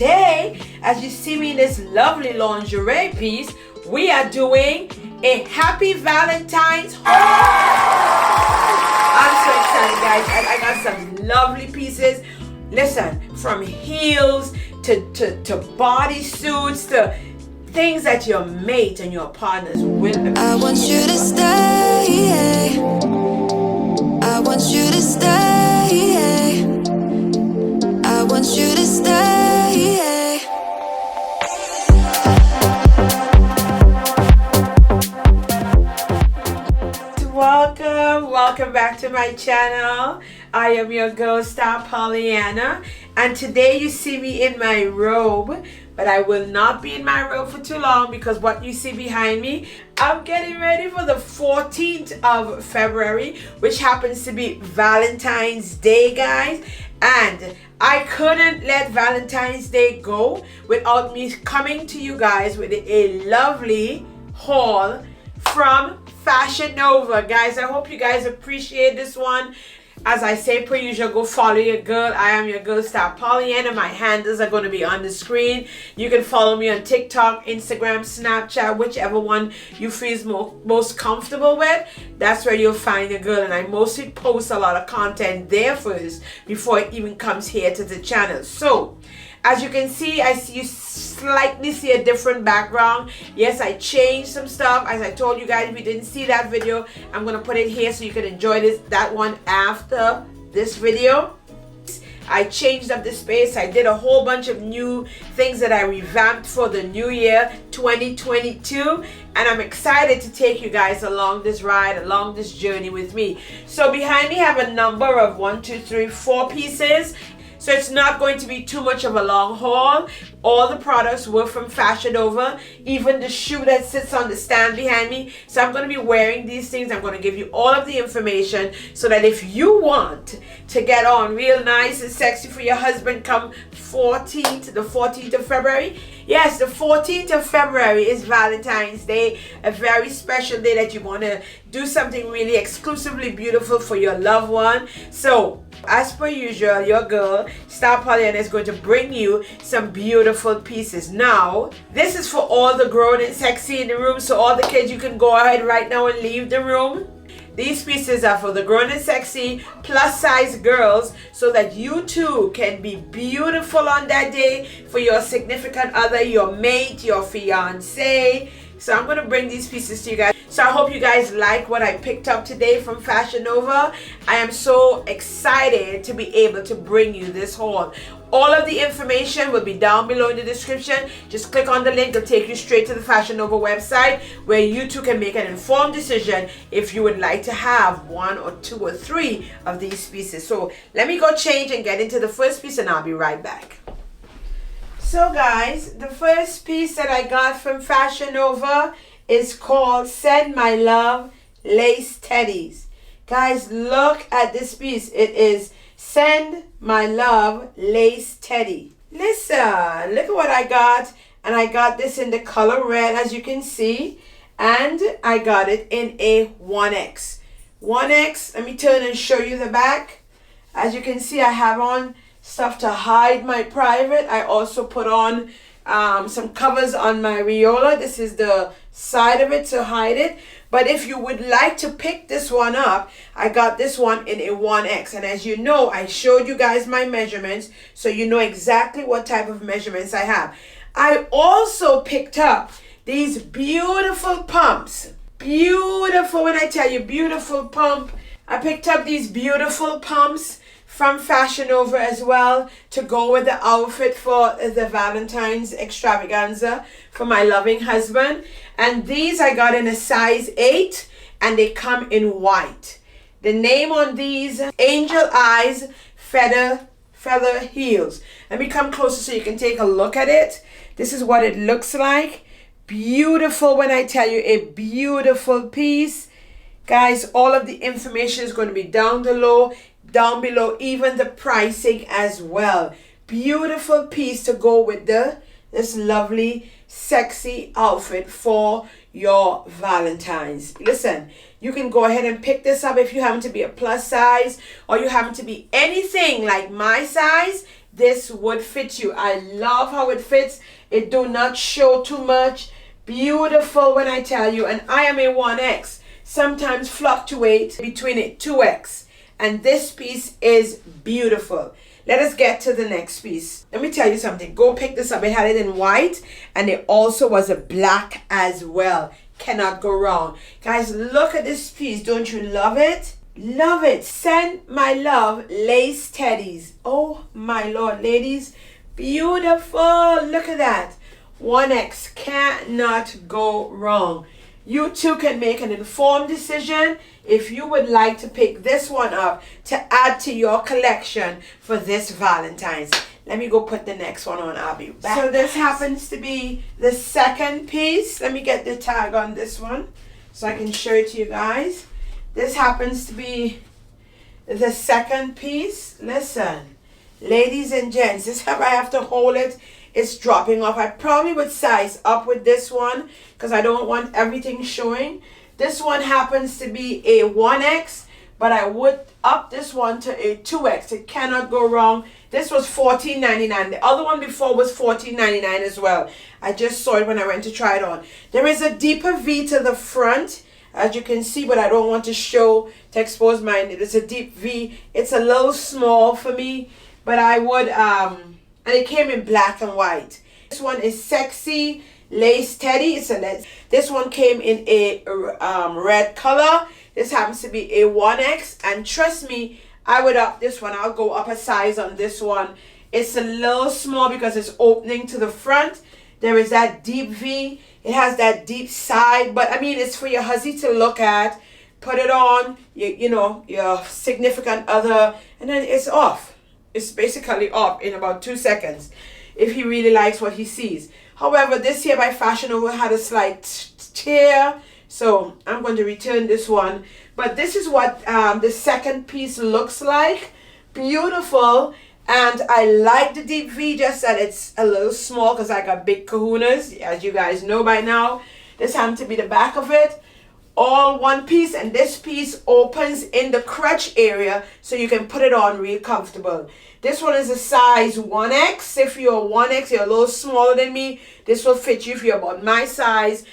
today, as you see me in this lovely lingerie piece, we are doing a happy Valentine's haul. I'm so excited, guys. I got some lovely pieces. Listen, from heels to bodysuits to things that your mate and your partners will appreciate. I want you to stay. I want you to stay. I want you to stay. Welcome back to my channel. I am your girl star Pollyanna, and today you see me in my robe, but I will not be in my robe for too long because what you see behind me, I'm getting ready for the 14th of February, which happens to be Valentine's Day, guys. And I couldn't let Valentine's Day go without me coming to you guys with a lovely haul from Fashion Nova. Guys, I hope you guys appreciate this one. As I say per usual, go follow your girl. I am your girl star Pollyanna. My handles are going to be on the screen. You can follow me on TikTok, Instagram, Snapchat, whichever one you feel is most comfortable with. That's where you'll find your girl. And I mostly post a lot of content there first before it even comes here to the channel. So as you can see, you slightly see a different background. Yes, I changed some stuff. As I told you guys, if you didn't see that video, I'm going to put it here so you can enjoy that one after this video. I changed up the space. I did a whole bunch of new things that I revamped for the new year 2022, and I'm excited to take you guys along this ride, along this journey with me. So behind me I have a number of 1, 2, 3, 4 pieces. So it's not going to be too much of a long haul. All the products were from Fashion Nova, even the shoe that sits on the stand behind me. So I'm going to be wearing these things. I'm going to give you all of the information so that if you want to get on real nice and sexy for your husband come the 14th of February. Yes, the 14th of February is Valentine's Day, a very special day that you want to do something really exclusively beautiful for your loved one. So as per usual, your girl Star Pollyanna is going to bring you some beautiful pieces. Now, this is for all the grown and sexy in the room, so all the kids, you can go ahead right now and leave the room. These pieces are for the grown and sexy plus size girls so that you too can be beautiful on that day for your significant other, your mate, your fiance. So I'm going to bring these pieces to you guys. So I hope you guys like what I picked up today from Fashion Nova. I am so excited to be able to bring you this haul. All of the information will be down below in the description. Just click on the link. It'll take you straight to the Fashion Nova website where you too can make an informed decision if you would like to have 1 or 2 or 3 of these pieces. So let me go change and get into the first piece and I'll be right back. So guys, the first piece that I got from Fashion Nova is called Send My Love Lace Teddies. Guys, look at this piece. It is Send My Love Lace Teddy. Listen, look at what I got. And I got this in the color red, as you can see. And I got it in a 1X. 1X, let me turn and show you the back. As you can see, I have on stuff to hide my private. I also put on some covers on my Riola. This is the side of it to hide it. But if you would like to pick this one up, I got this one in a 1X. And as you know, I showed you guys my measurements, so you know exactly what type of measurements I have. I also picked up these beautiful pumps. Beautiful, when I tell you beautiful pump. I picked up these beautiful pumps from Fashion Nova as well to go with the outfit for the Valentine's extravaganza for my loving husband. And these I got in a size 8 and they come in white. The name on these, Angel Eyes Feather Heels. Let me come closer so you can take a look at it. This is what it looks like. Beautiful, when I tell you, a beautiful piece. Guys, all of the information is going to be down below, even the pricing as well. Beautiful piece to go with this lovely, sexy outfit for your Valentine's. Listen, you can go ahead and pick this up if you happen to be a plus size or you happen to be anything like my size. this would fit you. I love how it fits. It do not show too much. Beautiful when I tell you. And I am a 1X. Sometimes fluctuate between a 2X. And this piece is beautiful. Let us get to the next piece. Let me tell you something. Go pick this up. It had it in white. And it also was a black as well. Cannot go wrong. Guys, look at this piece. Don't you love it? Love it. Send my love lace teddies. Oh my Lord, ladies. Beautiful. Look at that. 1X cannot go wrong. You too can make an informed decision if you would like to pick this one up to add to your collection for this Valentine's. Let me go put the next one on. I'll be back. So this happens to be the second piece. Let me get the tag on this one so I can show it to you guys. This happens to be the second piece. Listen, ladies and gents, this is how I have to hold it. It's dropping off. I probably would size up with this one because I don't want everything showing. This one happens to be a 1X, but I would up this one to a 2X. It cannot go wrong. This was $14.99. The other one before was $14.99 as well. I just saw it when I went to try it on. There is a deeper V to the front, as you can see, but I don't want to show to expose mine. It is a deep V. It's a little small for me, but I would and it came in black and white. This one is sexy lace teddy. This one came in a red color. This happens to be a 1X, and trust me, I would up this one. I'll go up a size on this one. It's a little small because it's opening to the front. There is that deep V. It has that deep side, but I mean, it's for your husband to look at. Put it on, you know, your significant other, and then it's off. It's basically off in about 2 seconds if he really likes what he sees. However, this here by Fashion Nova had a slight tear, so I'm going to return this one. But this is what the second piece looks like. Beautiful. And I like the deep V, just that it's a little small because I got big kahunas, as you guys know by now. This happens to be the back of it. All one piece, and this piece opens in the crotch area so you can put it on real comfortable. This one is a size 1X. If you're 1X, you're a little smaller than me, this will fit you. If you're about my size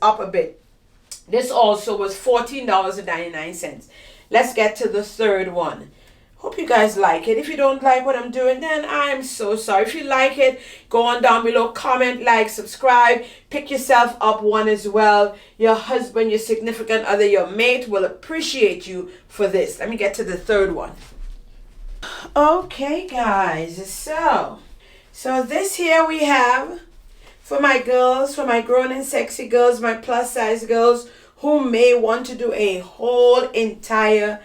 up a bit. This also was $14.99. Let's get to the third one. Hope you guys like it. If you don't like what I'm doing, then I'm so sorry. If you like it, go on down below, comment, like, subscribe, pick yourself up one as well. Your husband, your significant other, your mate will appreciate you for this. Let me get to the third one. Okay, guys, so this here we have for my girls, for my grown and sexy girls, my plus size girls who may want to do a whole entire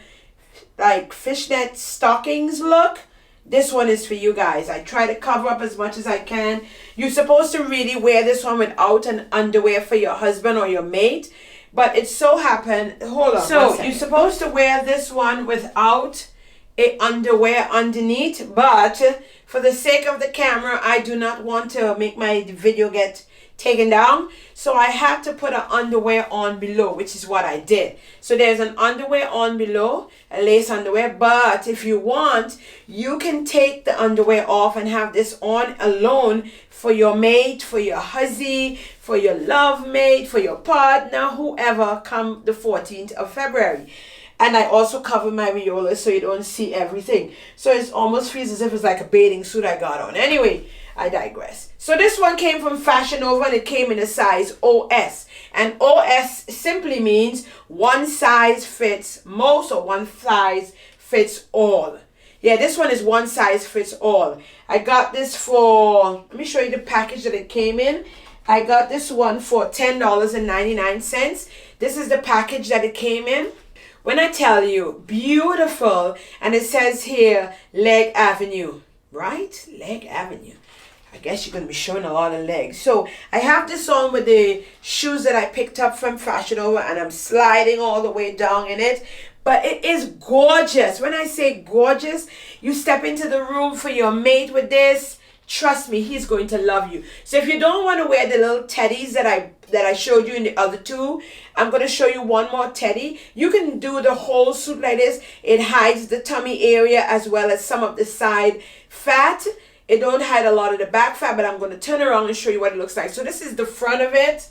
like fishnet stockings look. This one is for you guys. I try to cover up as much as I can. You're supposed to really wear this one without an underwear for your husband or your mate, but it so happened, hold on. So you're supposed to wear this one without a underwear underneath, but for the sake of the camera, I do not want to make my video get taken down, so I have to put an underwear on below, which is what I did. So there's an underwear on below, a lace underwear, but if you want, you can take the underwear off and have this on alone for your mate, for your huzzy, for your love mate, for your partner, whoever, come the 14th of February. And I also cover my viola so you don't see everything. So it almost feels as if it's like a bathing suit I got on. Anyway, I digress. So this one came from Fashion Nova and it came in a size OS. And OS simply means one size fits most, or one size fits all. Yeah, this one is one size fits all. I got this for, let me show you the package that it came in. I got this one for $10.99. This is the package that it came in. When I tell you, beautiful, and it says here, Leg Avenue, right? Leg Avenue. I guess you're going to be showing a lot of legs. So I have this on with the shoes that I picked up from Fashion Nova, and I'm sliding all the way down in it. But it is gorgeous. When I say gorgeous, you step into the room for your mate with this. trust me, he's going to love you. So if you don't want to wear the little teddies that I showed you in the other two, I'm going to show you one more teddy. You can do the whole suit like this. It hides the tummy area as well as some of the side fat. It don't hide a lot of the back fat, but I'm going to turn around and show you what it looks like. So this is the front of it.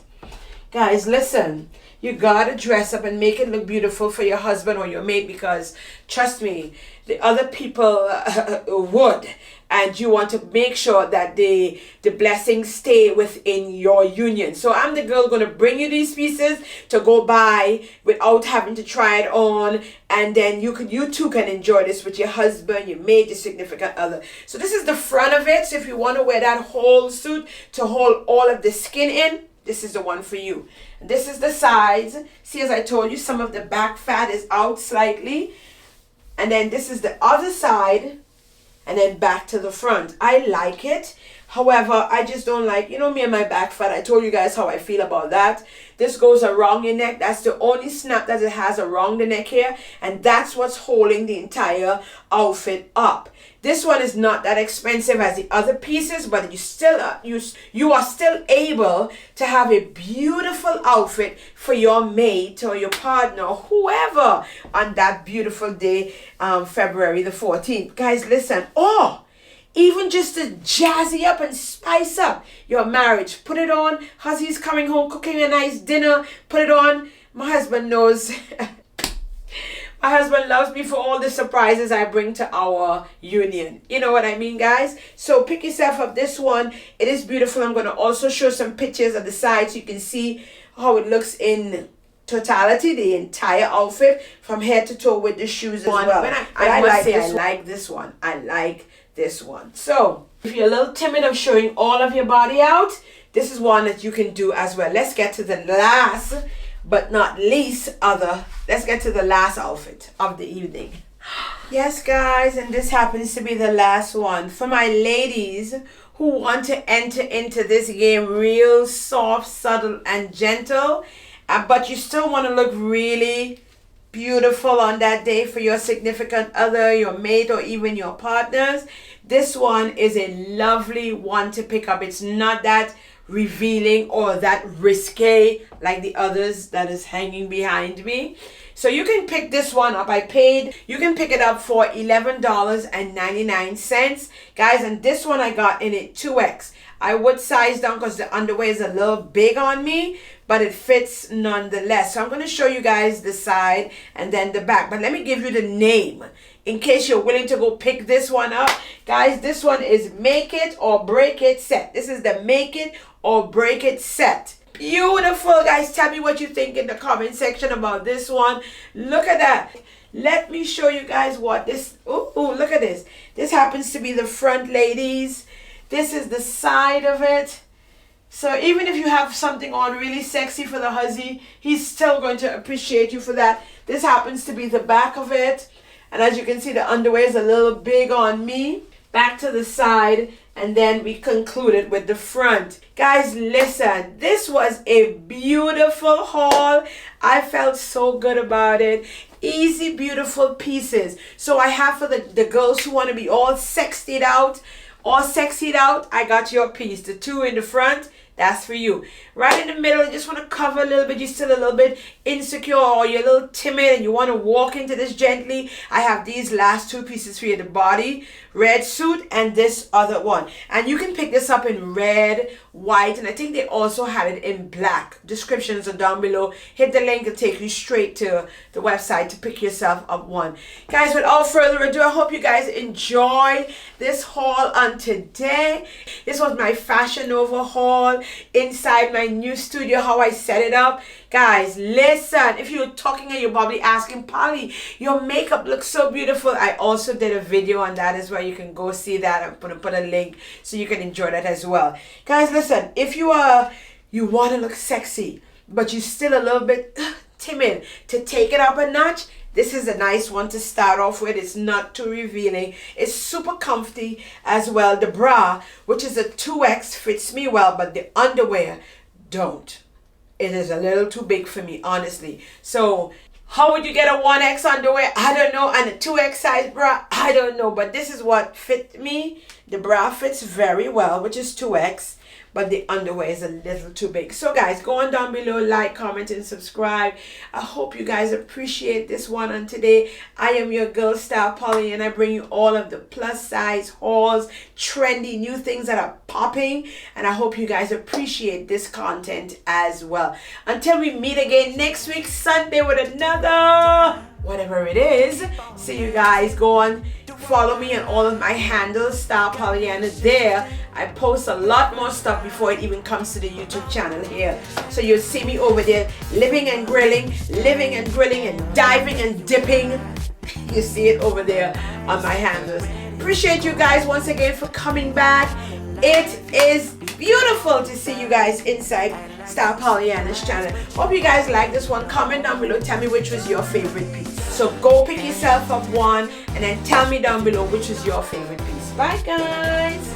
Guys, listen. You gotta dress up and make it look beautiful for your husband or your mate, because trust me, the other people would, and you want to make sure that the blessings stay within your union. So I'm the girl gonna bring you these pieces to go buy without having to try it on, and then you too can enjoy this with your husband, your mate, your significant other. So this is the front of it. So if you want to wear that whole suit to hold all of the skin in, this is the one for you. This is the sides. See, as I told you, some of the back fat is out slightly. And then this is the other side. And then back to the front. I like it. However, I just don't like, me and my back fat. I told you guys how I feel about that. This goes around your neck. That's the only snap that it has around the neck here. And that's what's holding the entire outfit up. This one is not that expensive as the other pieces, but you are still able to have a beautiful outfit for your mate or your partner or whoever on that beautiful day, February the 14th. Guys, listen. Even just to jazzy up and spice up your marriage. Put it on. Huzzy's coming home, cooking a nice dinner. Put it on. My husband knows. My husband loves me for all the surprises I bring to our union. You know what I mean, guys? So pick yourself up this one. It is beautiful. I'm going to also show some pictures of the side so you can see how it looks in totality, the entire outfit from head to toe with the shoes as well. I like this one. I like this one. So if you're a little timid of showing all of your body out, this is one that you can do as well. Let's get to the last but not least let's get to the last outfit of the evening. Yes, guys, and this happens to be the last one for my ladies who want to enter into this game real soft, subtle, and gentle, but you still want to look really beautiful on that day for your significant other, your mate, or even your partners. This one is a lovely one to pick up. It's not that revealing or that risque like the others that is hanging behind me. So you can pick this one up. You can pick it up for $11.99, guys, and this one I got in it 2X. I would size down because the underwear is a little big on me, but it fits nonetheless. So I'm going to show you guys the side and then the back, but let me give you the name in case you're willing to go pick this one up. Guys, this one is Make It or Break It set. This is the Make It or Break It set. Beautiful, guys. Tell me what you think in the comment section about this one. Look at that. Let me show you guys what this, look at this. This happens to be the front, ladies. This is the side of it. So even if you have something on really sexy for the huzzy, he's still going to appreciate you for that. This happens to be the back of it. And as you can see, the underwear is a little big on me. Back to the side, and then we concluded with the front. Guys, listen, this was a beautiful haul. I felt so good about it. Easy, beautiful pieces. So I have for the girls who want to be all sexied out, I got your piece. The two in the front, that's for you. Right in the middle, you just want to cover a little bit. You're still a little bit insecure or you're a little timid and you want to walk into this gently. I have these last two pieces for you. The body, red suit, and this other one. And you can pick this up in red, white, and I think they also had it in black. Descriptions are down below. Hit the link, it'll take you straight to the website to pick yourself up one. Guys, without further ado, I hope you guys enjoy this haul on today. This was my Fashion Nova haul inside my new studio, how I set it up. Guys, listen, if you're talking and you're probably asking, Polly, your makeup looks so beautiful. I also did a video on that as well. You can go see that. I'm going to put a link so you can enjoy that as well. Guys, listen, if you want to look sexy, but you're still a little bit timid to take it up a notch, this is a nice one to start off with. It's not too revealing. It's super comfy as well. The bra, which is a 2X, fits me well, but the underwear don't. It is a little too big for me, honestly. So how would you get a 1X underwear? I don't know. And a 2X size bra? I don't know. But this is what fit me. The bra fits very well, which is 2X, but the underwear is a little too big. So guys, go on down below, like, comment, and subscribe. I hope you guys appreciate this one. And today, I am your girl star Polly, and I bring you all of the plus size hauls, trendy new things that are popping. And I hope you guys appreciate this content as well. Until we meet again next week, Sunday, with another whatever it is. See you guys. Go on, follow me on all of my handles, Star Pollyanna. There I post a lot more stuff before it even comes to the YouTube channel here. So you'll see me over there living and grilling and diving and dipping. You see it over there on my handles. Appreciate you guys once again for coming back. It is beautiful to see you guys inside Star Pollyanna's channel. Hope you guys like this one. Comment down below, tell me which was your favorite piece. So go pick yourself up one and then tell me down below which was your favorite piece. Bye guys.